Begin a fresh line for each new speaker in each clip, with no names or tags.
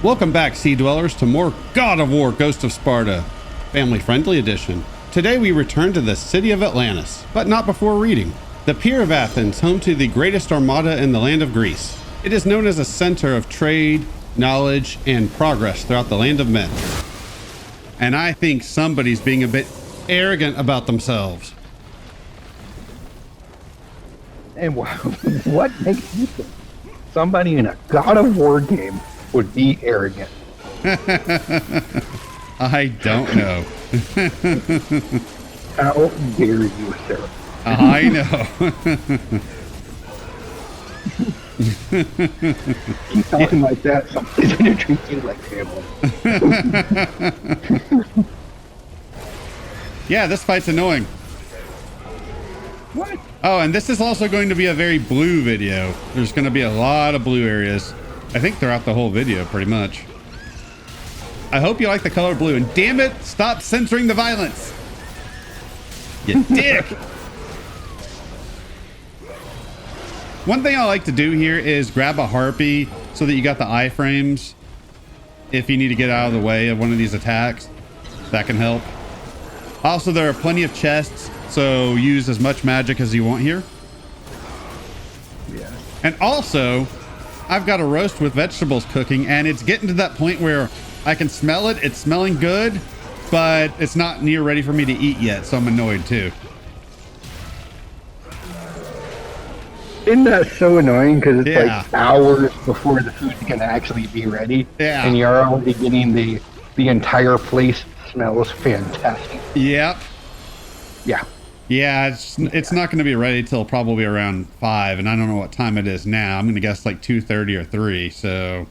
Welcome back, Sea Dwellers, to more God of War Ghost of Sparta, family-friendly edition. Today we return to the city of Atlantis, but not before reading. The Pier of Athens, home to the greatest armada in the land of Greece. It is known as a center of trade, knowledge, and progress throughout the land of men. And I think somebody's being a bit arrogant about themselves.
And what makes you think somebody in a God of War game would be arrogant?
I don't know.
How dare you, sir?
I know.
Keep talking like that, somebody's gonna treat you like family.
Yeah, this fight's annoying.
What?
Oh, and this is also going to be a very blue video. There's going to be a lot of blue areas. I think throughout the whole video, pretty much. I hope you like the color blue. And damn it, stop censoring the violence. You dick. One thing I like to do here is grab a harpy so that you got the iframes. If you need to get out of the way of one of these attacks, that can help. Also, there are plenty of chests, so use as much magic as you want here.
Yeah.
And also, I've got a roast with vegetables cooking, and it's getting to that point where I can smell it. It's smelling good, but it's not near ready for me to eat yet, so I'm annoyed too.
Isn't that so annoying? Because it's
Yeah.
like hours before the food can actually be ready.
Yeah.
And you're already getting the entire place smells fantastic.
Yep.
Yeah.
Yeah, it's not going to be ready till probably around 5, and I don't know what time it is now. I'm going to guess like 2:30 or 3, so...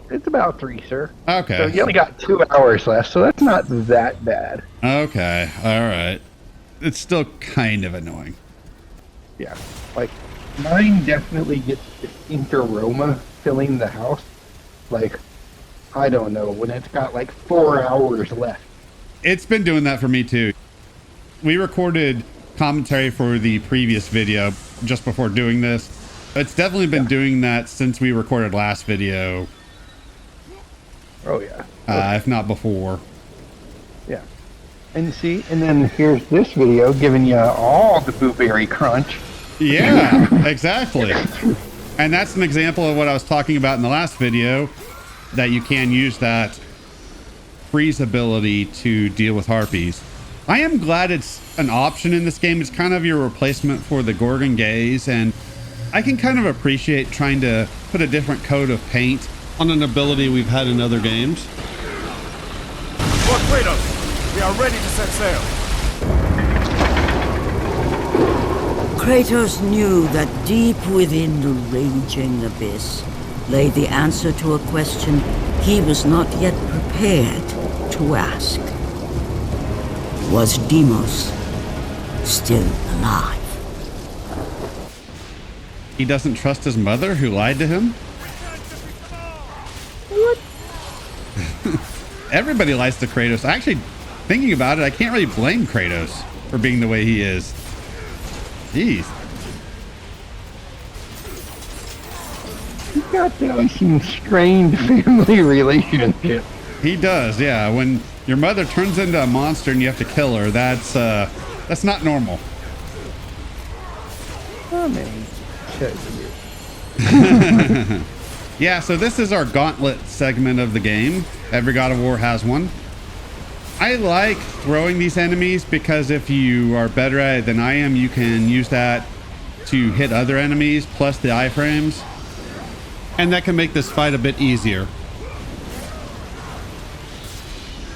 It's about 3, sir.
Okay.
So you only got 2 hours left, so that's not that bad.
Okay, alright. It's still kind of annoying.
Yeah. Like, mine definitely gets distinct aroma filling the house. Like, I don't know, when it's got like 4 hours left.
It's been doing that for me too. We recorded commentary for the previous video just before doing this. It's definitely been doing that since we recorded last video.
Oh, yeah.
If not before.
Yeah. And see, and then here's this video giving you all the blueberry crunch.
Yeah, exactly. And that's an example of what I was talking about in the last video, that you can use that freeze ability to deal with harpies. I am glad it's an option in this game. It's kind of your replacement for the Gorgon Gaze, and I can kind of appreciate trying to put a different coat of paint on an ability we've had in other games.
Lord Kratos, we are ready to set sail.
Kratos knew that deep within the raging abyss lay the answer to a question he was not yet prepared to ask. Was Deimos still alive?
He doesn't trust his mother who lied to him?
What?
Everybody lies to Kratos. Actually, thinking about it, I can't really blame Kratos for being the way he is. Jeez.
You got some strained family relationship.
He does, yeah. When your mother turns into a monster and you have to kill her, that's not normal.
I mean,
Yeah, so this is our gauntlet segment of the game. Every God of War has one. I like throwing these enemies because if you are better at it than I am, you can use that to hit other enemies plus the iframes. And that can make this fight a bit easier.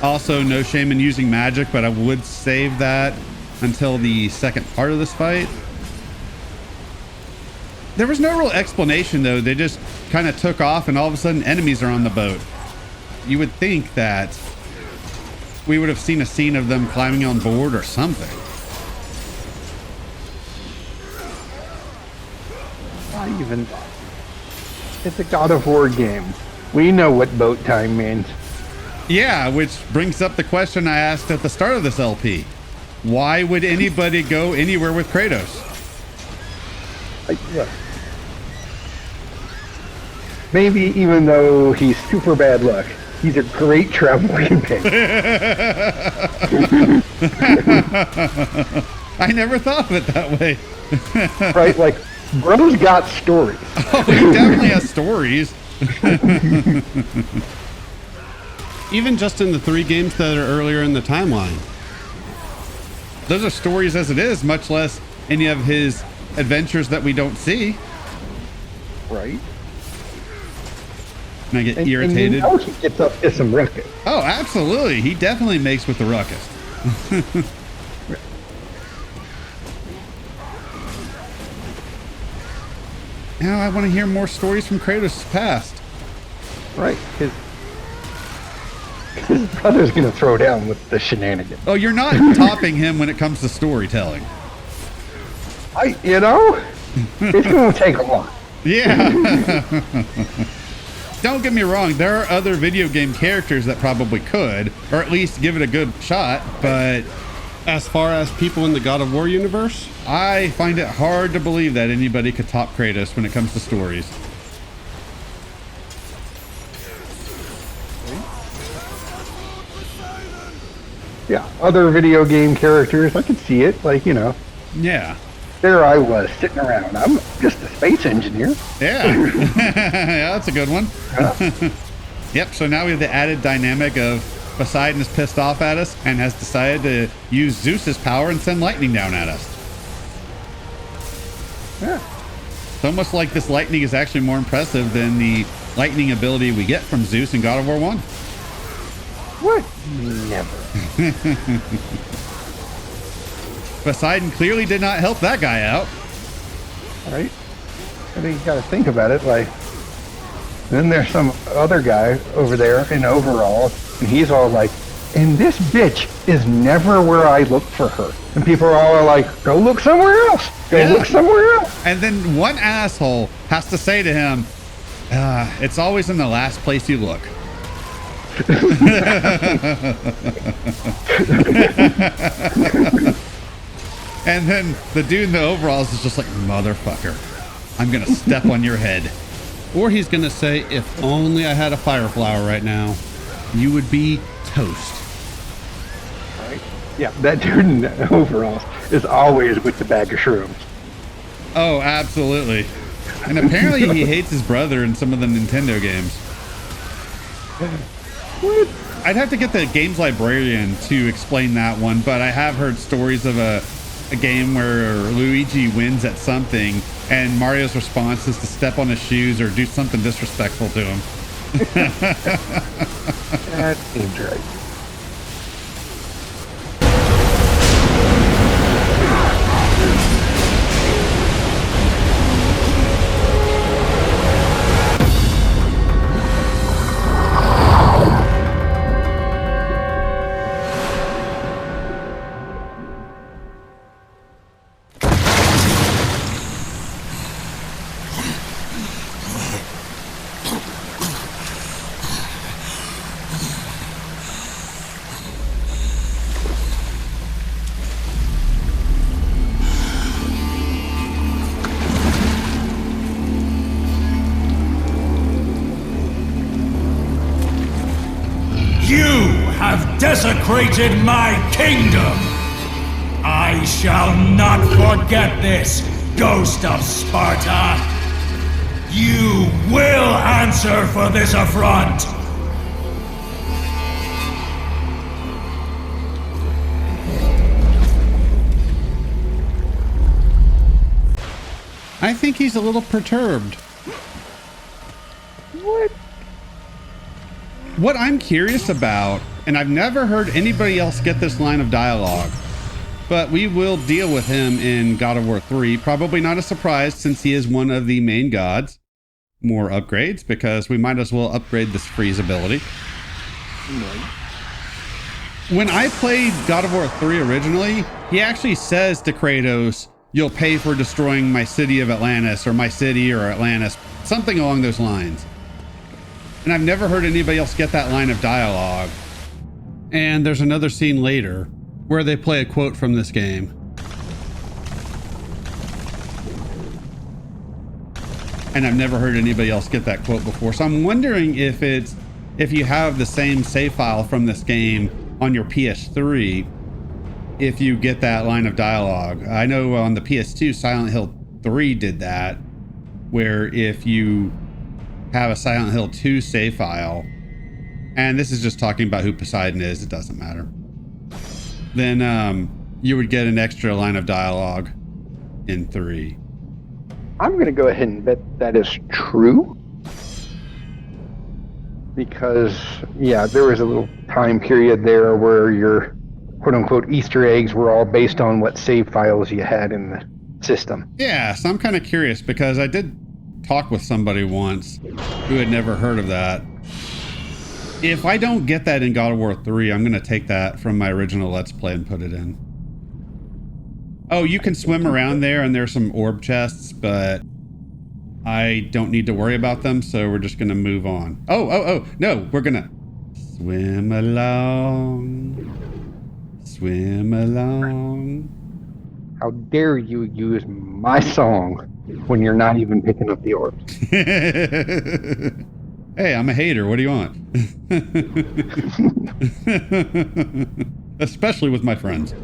Also, no shame in using magic, but I would save that until the second part of this fight. There was no real explanation though. They just kind of took off and all of a sudden enemies are on the boat. You would think that we would have seen a scene of them climbing on board or something.
not even. It's a God of War game. We know what boat time means.
Yeah, which brings up the question I asked at the start of this LP. Why would anybody go anywhere with Kratos?
Like, look. maybe even though he's super bad luck, he's a great travel companion.
I never thought of it that way.
Right? Like, bro's got stories.
Oh, he definitely has stories. Even just in the 3 games that are earlier in the timeline. Those are stories as it is, much less any of his adventures that we don't see.
Right?
And I get irritated.
And you know he gets up to some ruckus.
Oh, absolutely. He definitely makes with the ruckus. Now I want to hear more stories from Kratos' past.
Right? His brother's gonna throw down with the shenanigans.
Oh, you're not topping him when it comes to storytelling.
It's gonna take a lot.
Yeah. Don't get me wrong, there are other video game characters that probably could, or at least give it a good shot, but as far as people in the God of War universe, I find it hard to believe that anybody could top Kratos when it comes to stories.
Yeah, other video game characters, I could see it. Like,
Yeah.
there I was sitting around. I'm just a space engineer.
Yeah. Yeah, that's a good one. Yep, so now we have the added dynamic of Poseidon is pissed off at us and has decided to use Zeus's power and send lightning down at us.
Yeah.
It's almost like this lightning is actually more impressive than the lightning ability we get from Zeus in God of War 1.
What? Never.
Poseidon clearly did not help that guy out.
Right? I think you gotta think about it. Like, then there's some other guy over there in overalls, and he's all like, and this bitch is never where I look for her. And people are all like, go look somewhere else. Go look somewhere else.
And then one asshole has to say to him, it's always in the last place you look. And then the dude in the overalls is just like, motherfucker, I'm gonna step on your head. Or he's gonna say, if only I had a fire flower right now, you would be toast.
Right? Yeah, that dude in the overalls is always with the bag of shrooms.
Oh, absolutely. And apparently he hates his brother in some of the Nintendo games.
What?
I'd have to get the games librarian to explain that one, but I have heard stories of a game where Luigi wins at something and Mario's response is to step on his shoes or do something disrespectful to him.
That seems right.
Desecrated my kingdom! I shall not forget this, ghost of Sparta! You will answer for this affront!
I think he's a little perturbed. What I'm curious about, and I've never heard anybody else get this line of dialogue, but we will deal with him in God of War 3. Probably not a surprise since he is one of the main gods. More upgrades, because we might as well upgrade this freeze ability. When I played God of War 3 originally, he actually says to Kratos, you'll pay for destroying my city of Atlantis, or my city or Atlantis, something along those lines. And I've never heard anybody else get that line of dialogue. And there's another scene later where they play a quote from this game. and I've never heard anybody else get that quote before. So I'm wondering if you have the same save file from this game on your PS3, if you get that line of dialogue. I know on the PS2, Silent Hill 3 did that, where if you have a Silent Hill 2 save file, and this is just talking about who Poseidon is, it doesn't matter, then you would get an extra line of dialogue in 3.
I'm going to go ahead and bet that is true. Because, yeah, there was a little time period there where your quote-unquote Easter eggs were all based on what save files you had in the system.
Yeah, so I'm kind of curious because I did talk with somebody once who had never heard of that. If I don't get that in God of War 3, I'm going to take that from my original Let's Play and put it in. Oh, you can swim around there and there's some orb chests, but I don't need to worry about them, so we're just going to move on. Oh, no, we're going to swim along. Swim along.
How dare you use my song when you're not even picking up the orbs?
Hey, I'm a hater. What do you want? Especially with my friends.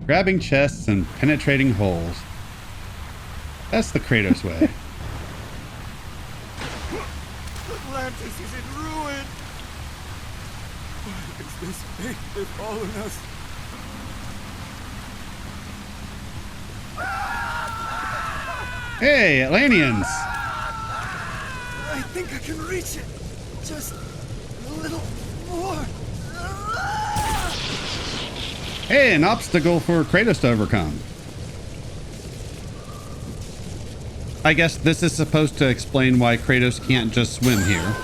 Grabbing chests and penetrating holes. That's the Kratos way.
Atlantis is in ruin. Why is this fate befallen us?
Hey, Atlanteans!
I think I can reach it. Just a little more.
Hey, an obstacle for Kratos to overcome. I guess this is supposed to explain why Kratos can't just swim here.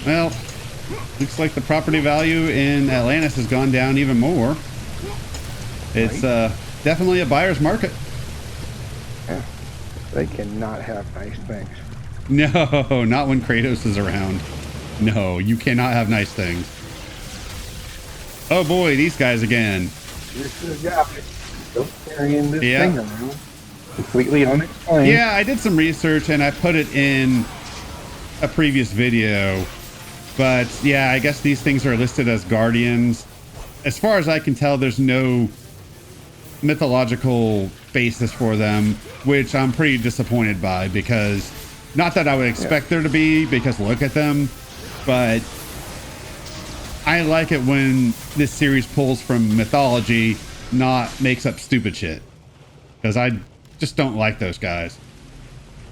Well, looks like the property value in Atlantis has gone down even more. It's definitely a buyer's market.
Yeah, they cannot have nice things.
No, not when Kratos is around. No, you cannot have nice things. Oh boy, these guys again.
Here's the guy. Still carrying this
Yeah.
thing around. Completely unexplained.
Yeah, I did some research and I put it in a previous video. But yeah, I guess these things are listed as guardians. As far as I can tell, there's no mythological basis for them, which I'm pretty disappointed by, because not that I would expect there to be, because look at them, but I like it when this series pulls from mythology, not makes up stupid shit, because I just don't like those guys.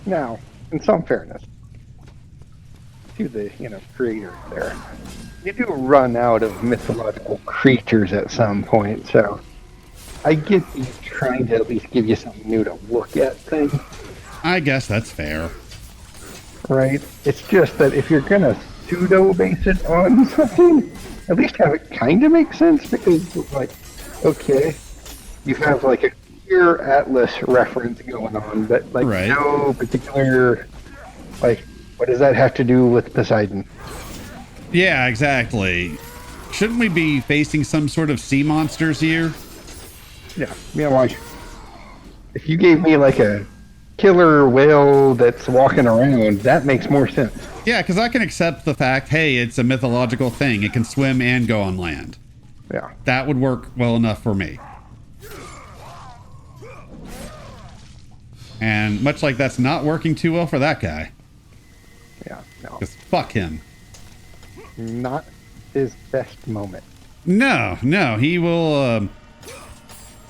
Now, in some fairness to the creators there, you do run out of mythological creatures at some point, so I get you trying to at least give you something new to look at things,
I guess that's fair.
right? It's just that if you're gonna pseudo base it on something, at least have it kind of make sense, because like, okay, you have like a clear Atlas reference going on, but like
Right.
no particular, like, what does that have to do with Poseidon?
Yeah, exactly. Shouldn't we be facing some sort of sea monsters here?
Yeah, like, if you gave me like a killer whale that's walking around, that makes more sense.
Yeah, because I can accept the fact, hey, it's a mythological thing. It can swim and go on land.
Yeah.
That would work well enough for me. And much like that's not working too well for that guy.
Yeah, no.
Because fuck him.
Not his best moment.
No, he will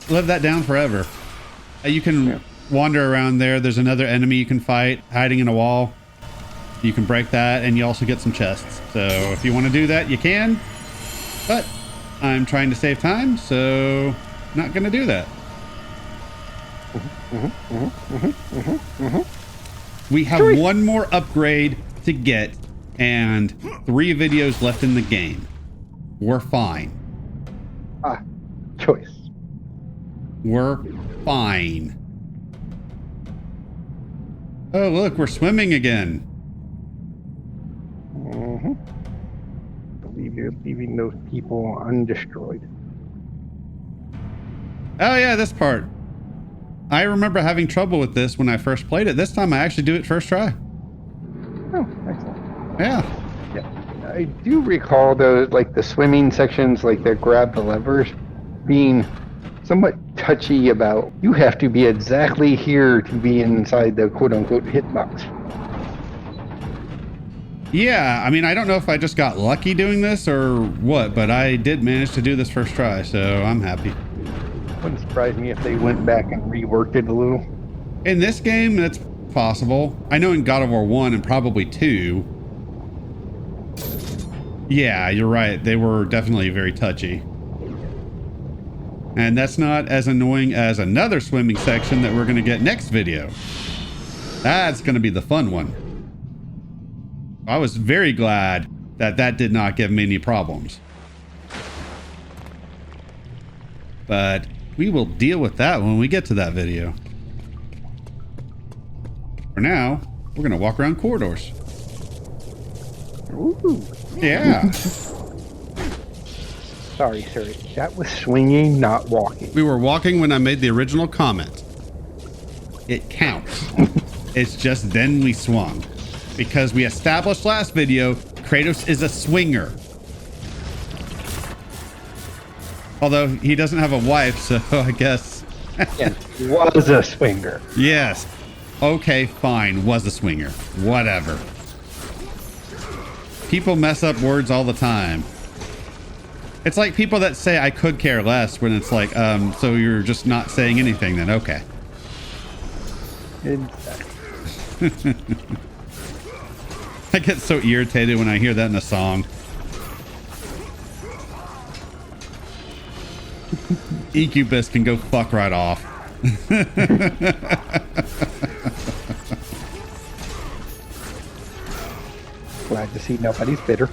live that down forever. You can wander around there. There's another enemy you can fight hiding in a wall. You can break that, and you also get some chests. So if you want to do that, you can. But I'm trying to save time, so not going to do that. We have one more upgrade to get, and 3 videos left in the game. We're fine.
Choice.
We're fine. Oh, look, we're swimming again.
Believe you're leaving those people undestroyed.
Oh yeah, this part. I remember having trouble with this when I first played it. This time I actually do it first try.
Oh, excellent.
Yeah.
Yeah. I do recall those, like the swimming sections, like that grab the levers, being somewhat touchy about you have to be exactly here to be inside the quote-unquote hitbox.
Yeah, I mean, I don't know if I just got lucky doing this or what, but I did manage to do this first try, so I'm happy.
Wouldn't surprise me if they went back and reworked it a little.
In this game, that's possible. I know in God of War 1 and probably 2. Yeah, you're right. They were definitely very touchy. And that's not as annoying as another swimming section that we're going to get next video. That's going to be the fun one. I was very glad that that did not give me any problems. But we will deal with that when we get to that video. For now, we're going to walk around corridors.
Ooh.
Yeah.
Sorry, sir. That was swinging, not walking.
We were walking when I made the original comment. It counts. It's just then we swung. Because we established last video, Kratos is a swinger. Although he doesn't have a wife, so I guess.
Yeah, was a swinger.
Yes. Okay, fine. Was a swinger. Whatever. People mess up words all the time. It's like people that say I could care less when it's like, so you're just not saying anything then. Okay.
Exactly.
I get so irritated when I hear that in a song. Incubus can go fuck right off.
Glad to see nobody's bitter.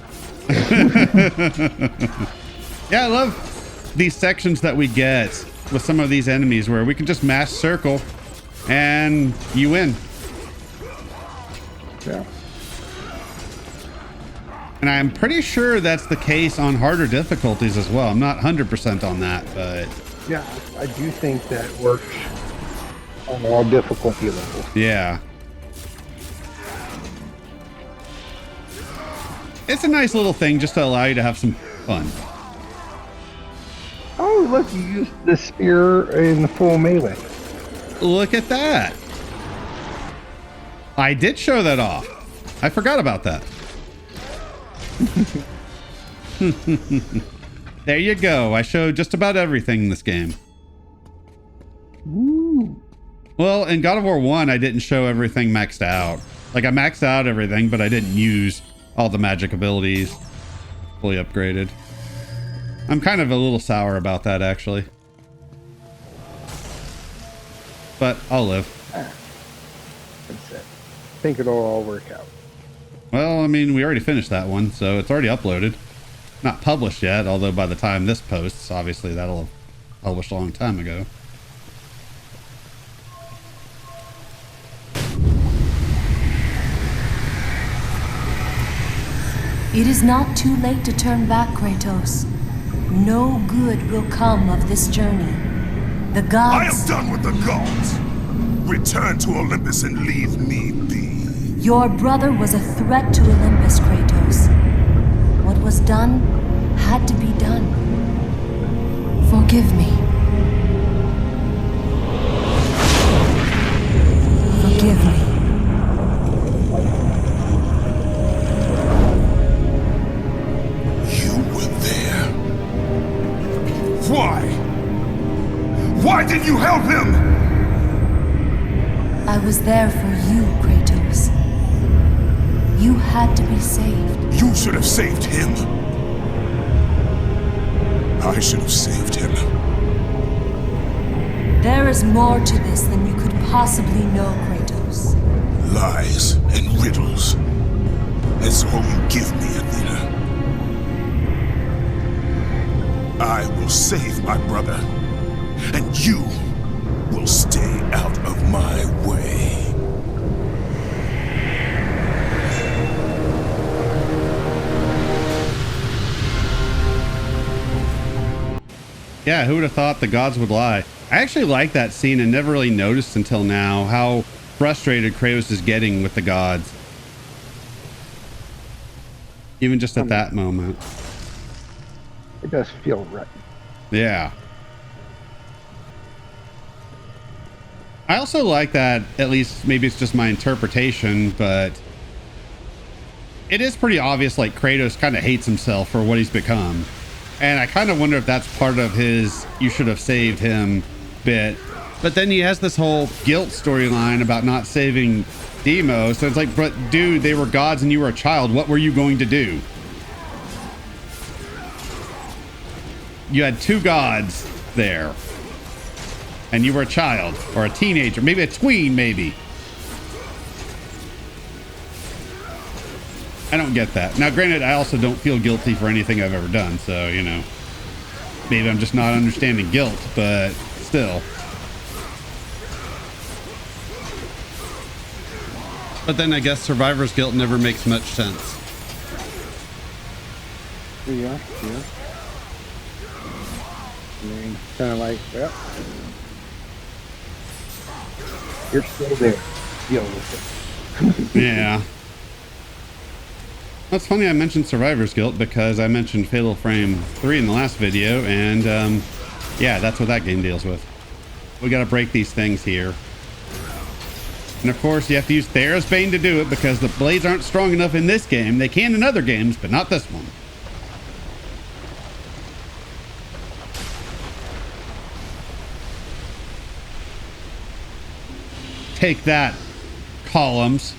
Yeah, I love these sections that we get with some of these enemies where we can just mash circle and you win.
Yeah.
And I'm pretty sure that's the case on harder difficulties as well. I'm not 100% on that, but
Yeah, I do think that works on all difficulty levels.
yeah. It's a nice little thing just to allow you to have some fun.
Oh, look, you used the spear in full melee.
Look at that. I did show that off. I forgot about that. There you go. I showed just about everything in this game.
Ooh.
Well, in God of War 1, I didn't show everything maxed out. Like, I maxed out everything, but I didn't use all the magic abilities fully upgraded. I'm kind of a little sour about that, actually. But I'll live.
That's it. I think it'll all work out.
Well, I mean, we already finished that one, so it's already uploaded. Not published yet, although by the time this posts, obviously that'll have published a long time ago.
It is not too late to turn back, Kratos. No good will come of this journey. The
I am
gods...
done with the gods. Return to Olympus and leave me be.
Your brother was a threat to Olympus, Kratos. What was done had to be done. Forgive me. Forgive me.
You were there. Why? Why did you help him?
I was there for you, Kratos. You had to be saved.
You should have saved him. I should have saved him.
There is more to this than you could possibly know, Kratos.
Lies and riddles. That's all you give me, Athena. I will save my brother, and you will stay out of my way.
Yeah, who would have thought the gods would lie? I actually like that scene and never really noticed until now how frustrated Kratos is getting with the gods. Even just at that moment.
It does feel right.
Yeah. I also like that, at least maybe it's just my interpretation, but it is pretty obvious like Kratos kind of hates himself for what he's become. And I kind of wonder if that's part of his "you should have saved him" bit. But then he has this whole guilt storyline about not saving Demo. So it's like, but dude, they were gods and you were a child. What were you going to do? You had two gods there. And you were a child or a teenager, maybe a tween, maybe. I don't get that. Now, granted, I also don't feel guilty for anything I've ever done. So, you know, maybe I'm just not understanding guilt, but still. But then I guess survivor's guilt never makes much sense.
Yeah. I mean, kind of like, well, you're still there. Deal with it.
Yeah. That's funny I mentioned survivor's guilt because I mentioned Fatal Frame 3 in the last video, and yeah, that's what that game deals with. We got to break these things here. And of course, you have to use Thera's Bane to do it because the blades aren't strong enough in this game. They can in other games, but not this one. Take that, columns.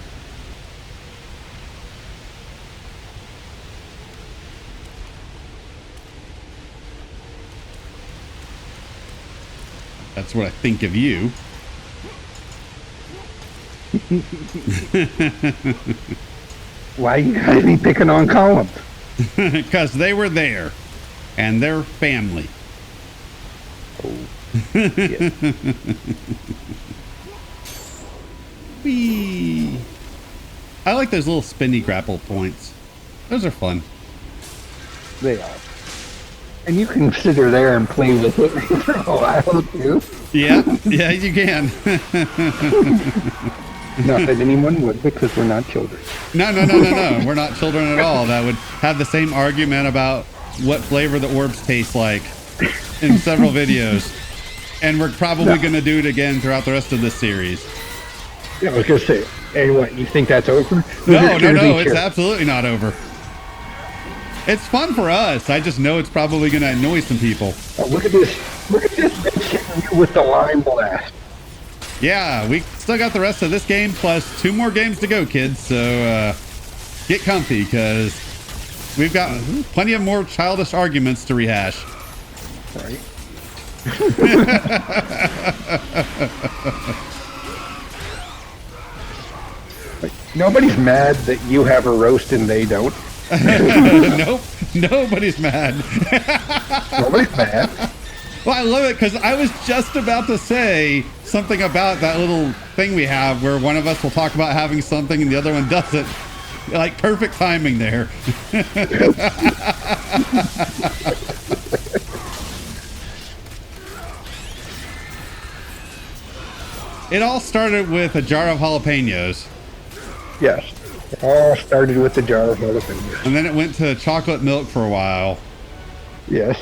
That's what I think of you.
Why you gotta be picking on columns?
Because they were there. And they're family.
Oh. Yeah.
Whee! I like those little spinny grapple points. Those are fun.
They are. And you can sit there and play with it for a while, too.
Yeah, yeah, you can.
Not that anyone would, because we're not children.
No. We're not children at all. That would have the same argument about what flavor the orbs taste like in several videos. And we're probably going to do it again throughout the rest of this series.
Yeah, I was going to say, hey, what, you think that's over?
No, it's absolutely not over. It's fun for us. I just know it's probably going to annoy some people.
Oh, look at this bitch hitting you with the line blast.
Yeah, we still got the rest of this game plus 2 more games to go, kids. So get comfy because we've got plenty of more childish arguments to rehash.
Right. Like, nobody's mad that you have a roast and they don't.
Nope, nobody's mad.
Nobody's mad.
Well, I love it because I was just about to say something about that little thing we have where one of us will talk about having something and the other one doesn't. Like perfect timing there. It all started with a jar of jalapenos.
Yes. It all started with the jar of jalapenos.
And then it went to chocolate milk for a while.
Yes.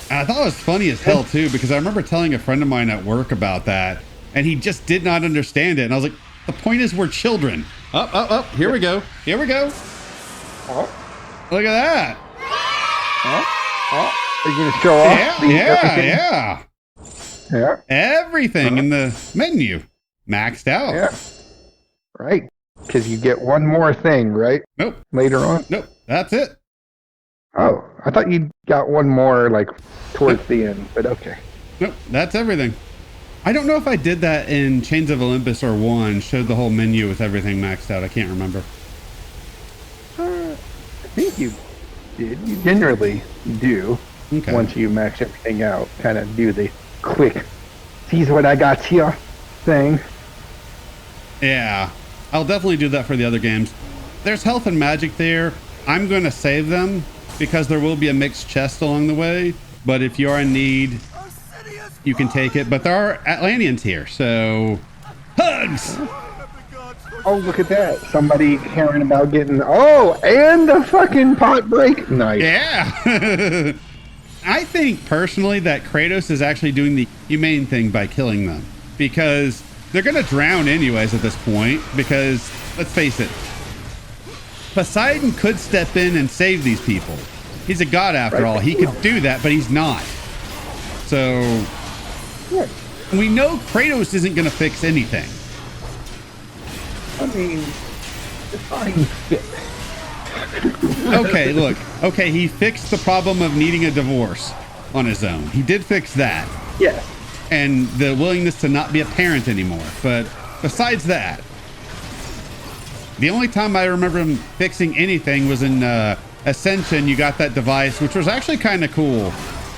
And I thought it was funny as hell too, because I remember telling a friend of mine at work about that, and he just did not understand it. And I was like, the point is we're children. Up. Here we go. Here we go.
Oh.
Look at that.
Oh. Are you going to show off?
Yeah. Everything in the menu. Maxed out.
Yeah. Right. Because you get one more thing, right?
Nope.
Later on?
Nope. That's it.
Oh, I thought you got one more, like, towards the end, but okay.
Nope. That's everything. I don't know if I did that in Chains of Olympus or 1, showed the whole menu with everything maxed out. I can't remember.
I think you did. You generally do.
Okay.
Once you max everything out, kind of do the quick, sees what I got here thing.
Yeah. I'll definitely do that for the other games. There's health and magic there. I'm going to save them because there will be a mixed chest along the way. but if you are in need, you can take it. But there are Atlanteans here, so hugs.
Oh, look at that. Somebody caring about getting... Oh, and the fucking pot break. Nice.
Yeah. I think personally that Kratos is actually doing the humane thing by killing them, because they're going to drown anyways at this point, because let's face it, Poseidon could step in and save these people. He's a god after all. He could do that, but he's not. So we know Kratos isn't going to fix anything.
I mean, define fit.
Okay, look. Okay, he fixed the problem of needing a divorce on his own. He did fix that.
Yes.
And the willingness to not be a parent anymore. But besides that, the only time I remember him fixing anything was in Ascension. You got that device, which was actually kind of cool,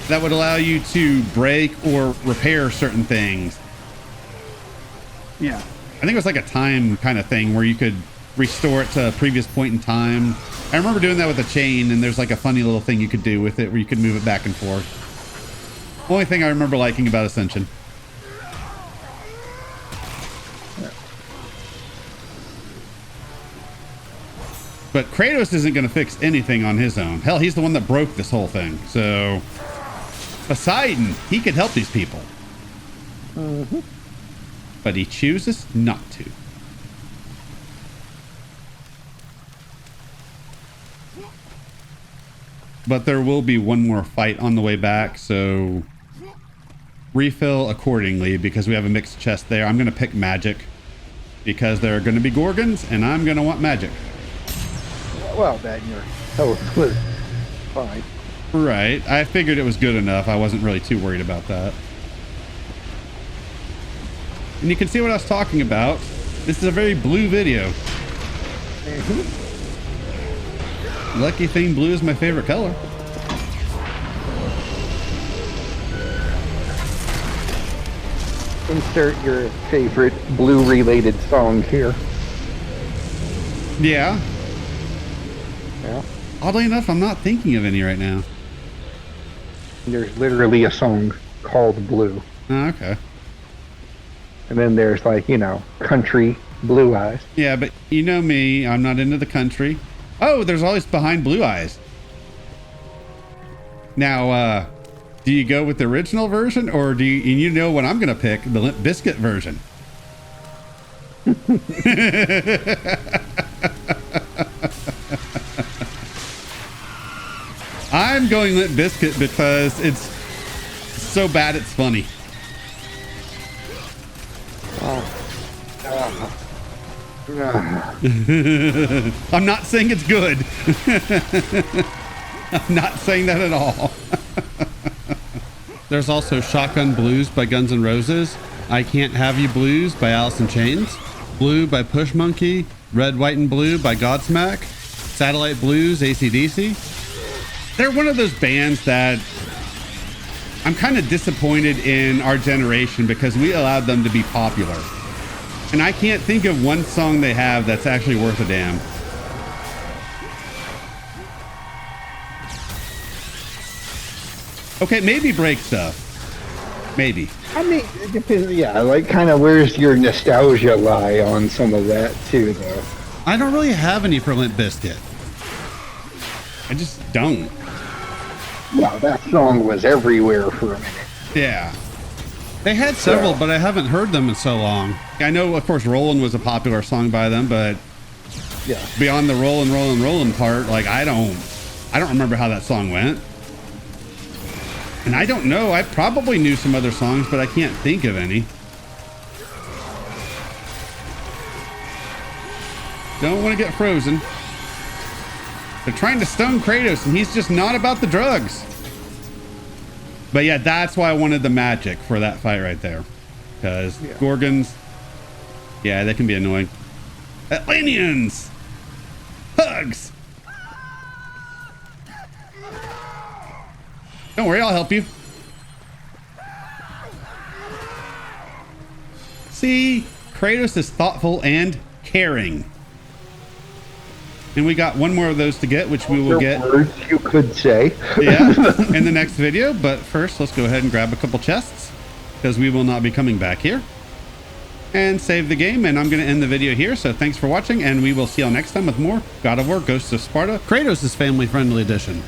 that would allow you to break or repair certain things.
Yeah.
I think it was like a time kind of thing where you could restore it to a previous point in time. I remember doing that with a chain, and there's like a funny little thing you could do with it where you could move it back and forth. Only thing I remember liking about Ascension. But Kratos isn't going to fix anything on his own. Hell, he's the one that broke this whole thing. So Poseidon, he could help these people.
Mm-hmm.
But he chooses not to. But there will be one more fight on the way back, so refill accordingly, because we have a mixed chest there. I'm going to pick magic because there are going to be Gorgons, and I'm going to want magic.
Well, that your health was fine.
Right. I figured it was good enough. I wasn't really too worried about that. And you can see what I was talking about. This is a very blue video.
Mm-hmm.
Lucky thing, blue is my favorite color.
Insert your favorite blue-related song here.
Yeah.
Yeah.
Oddly enough, I'm not thinking of any right now.
There's literally a song called Blue.
Oh, okay.
And then there's like, you know, country Blue Eyes.
Yeah, but you know me, I'm not into the country. Oh, there's always Behind Blue Eyes. Now, do you go with the original version, or do you, and you know what I'm going to pick, the Limp Bizkit version? I'm going Limp Bizkit because it's so bad it's funny. I'm not saying it's good. I'm not saying that at all. There's also Shotgun Blues by Guns N' Roses, I Can't Have You Blues by Alice in Chains, Blue by Push Monkey, Red, White, and Blue by Godsmack, Satellite Blues, AC/DC. They're one of those bands that I'm kind of disappointed in our generation because we allowed them to be popular. And I can't think of one song they have that's actually worth a damn. Okay, maybe Break Stuff. Maybe.
I mean, it depends, yeah, like kind of where's your nostalgia lie on some of that too, though?
I don't really have any for Limp Bizkit. I just don't.
Well, that song was everywhere for a minute.
Yeah. They had several, but I haven't heard them in so long. I know, of course, Rollin' was a popular song by them, but
Yeah.
beyond the Rollin', Rollin', Rollin' part, like I don't remember how that song went. And I don't know. I probably knew some other songs, but I can't think of any. Don't want to get frozen. They're trying to stone Kratos, and he's just not about the drugs. But yeah, that's why I wanted the magic for that fight right there. Because Gorgons, yeah, they can be annoying. Atlanteans! Hugs! Don't worry, I'll help you. See, Kratos is thoughtful and caring. And we got one more of those to get, which we will get.
Words you could say.
Yeah, in the next video. But first, let's go ahead and grab a couple chests, because we will not be coming back here. And save the game, and I'm going to end the video here. So thanks for watching, and we will see y'all next time with more God of War Ghosts of Sparta, Kratos' family-friendly edition.